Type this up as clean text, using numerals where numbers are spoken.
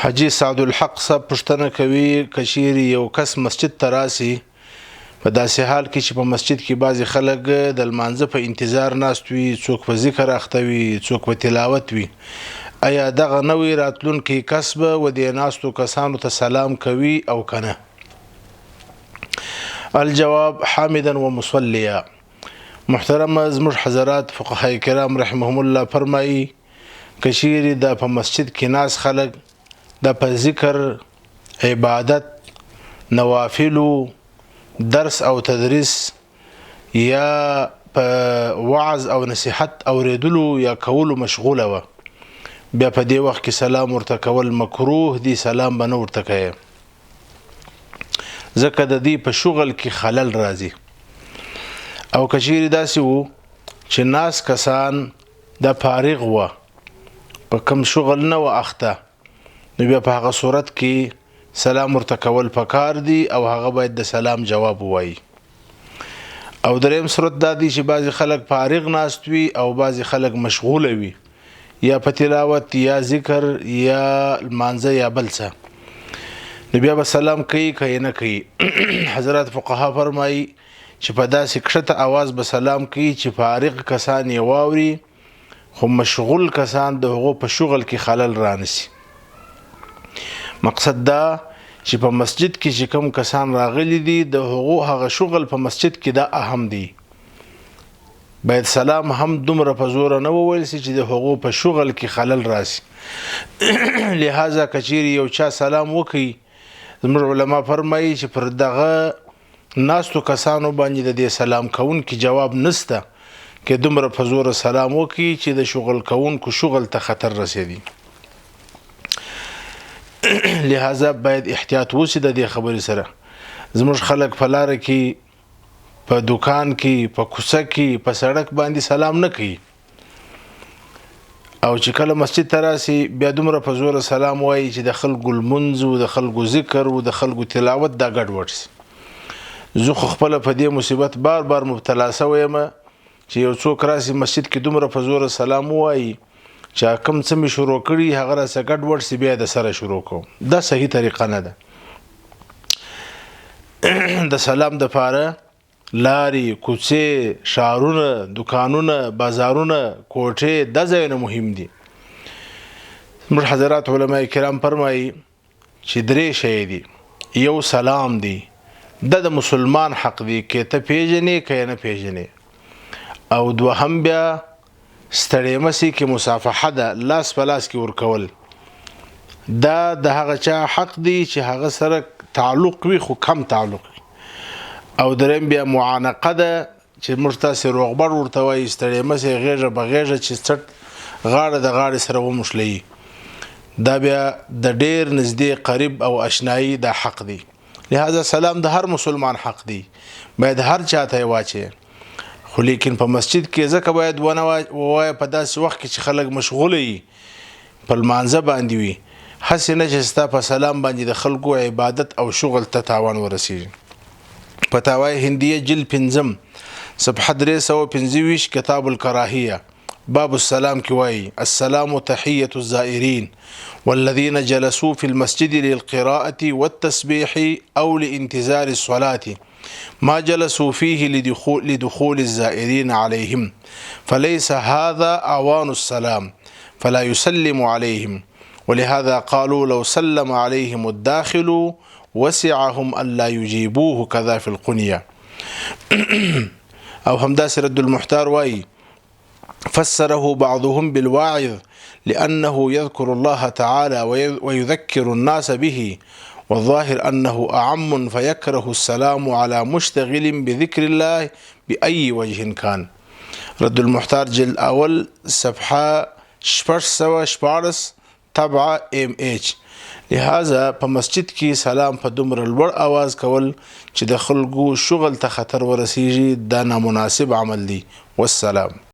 حاجی سعد الحق صاحب پوښتنه کوي که چیرې یو کس مسجد ته راسي په داسې حال کې چې په مسجد کې بعضې خلک د لمانځه په انتظار ناست وي، څوک په ذکر اخته وي، څوک په تلاوت وي، آیا دغه نوی راتلونکی کس به و دې ناستو کسانو ته سلام کوي او که نه؟ الجواب حامدا و مصلیا. محترم زموږ حضرات فقهای کرام رحمهم الله فرمایي که چیرې د په مسجد کې ناست خلک د په ذکر، عبادت، نوافلو، درس او تدریس یا په وعظ او نصیحت اوریدلو یا کولو مشغوله وه، بیا په دې وخت کې سلام ورته کول مکروه دي، سلام به نه ورته کوي ځکه د دې په شغل کې خلل راځي. او که چیرې داسې وو چې ناست کسان د فارغ وه، په کوم شغل نه وه اخته، نو بیا په هغه صورت کې سلام ورته کول پکار دي او هغه باید د سلام جواب ووایي. او دریم صورت دا دی چې بعضې خلک فارغ ناست وي او بعضې خلک مشغوله وي، یا په تلاوت یا ذکر یا لمانځه یا بل څه، نو بیا به سلام کوي که یې نه کوي. حضرات فقها فرمایي چې په داسې کښته اواز به سلام کوي چې فارغ کسان یې واوري، خو مشغول کسان د هغو په شغل کې خلل رانسي. مقصد دا چې په مسجد کې چې کوم کسان راغلي دي د هغو هغه شغل په مسجد کې دا اهم دی، باید سلام هم دومره په زوره نه وویل سي چې د هغو په شغل کې خلل راسي. لہذا که چیرې یو چا سلام وکړي، زموږ علما فرمایي چې پر دغه ناستو کسانو باندې د دې سلام کوونکي جواب نسته که دومره په زوره سلام وکړي چې د شغل کوونکو شغل ته خطر رسېدي. لہذا باید احتیاط وشي د دې خبرې سره. زموږ خلک په لاره کې، په دکان کې، په کوڅه کې، په سړک باندې سلام نه کوي، او چې کله مسجد ته راسي بیا دومره په زوره سلام وایي چې د خلکو لمونځ و د خلکو ذکر و د خلکو تلاوت دا ګډوډ سي. زه خو خپله په دې مصیبت بار بار مبتلا سوی یم چې یو څوک راسي مسجد کې دومره په زوره سلام ووایي چې کوم څه مې شروع کړي هغه راسه ګډوډ سي، بیا د سره شروع کوم. دا صحیح طریقه نه ده. د سلام دپاره لارې، کوڅې، ښارونه، دکانونه، بازارونه، کوټې، دا ځایونه مهم دي. زموږ حضرات علما کرام فرمایي چې درې شی دي. یو سلام دی، دا د مسلمان حق دی که ته پیژنې که یې نه پیژنې. او دوهم بیا ستړی مسي کې مصافحه ده، لاس په لاس کې ورکول، دا د هغه چا حق دی چې هغه سره تعلق وي خو کم تعلق وي. او دریم بیا معانقه ده چې موږ تاسې روغبړ ورته وایي، ستړی مسي غېږه په غېږه چې څټ غاړه د غاړې سره وموښلوي، دا بیا د ډېر نږدې قریب او اشنایي دا حق دی. لہذا سلام د هر مسلمان حق دی، باید هر چاته یې واچوي، خو لیکن په مسجد کې ځکه باید ونه ووایه په داسې وخت کې چې خلک مشغوله وي، په لمانځه باندې وي، هسې نه چې ستا په سلام باندې د خلکو عبادت او شغل ته تاوان ورسېږي. فتاوای هندیه جلد 5 صفحه 325 کتاب الکراهیه باب السلام کې وایي: السلام تحیة الزائرین والذین جلسوا في المسجد للقراءة والتسبيح أو لانتظار الصلاة ما جلسوا فيه لدخول الزائرين عليهم فليس هذا أوان السلام فلا يسلم عليهم، ولهذا قالوا لو سلم عليهم الداخل وسعهم ألا يجيبوه كذا في القنية. أو همداس رد المحتار واي فسره بعضهم بالواعظ لأنه يذكر الله تعالى ويذكر الناس به، والظاهر أنه أعم فيكره السلام على مشتغل بذكر الله بأي وجه كان. رد المحتار جلد أول صفحة 614 طبعة MH. لہذا په مسجد کې سلام په دومره لوړ آواز کول چې د خلکو شغل ته خطر ورسیږي دا نامناسب عمل دی. والسلام.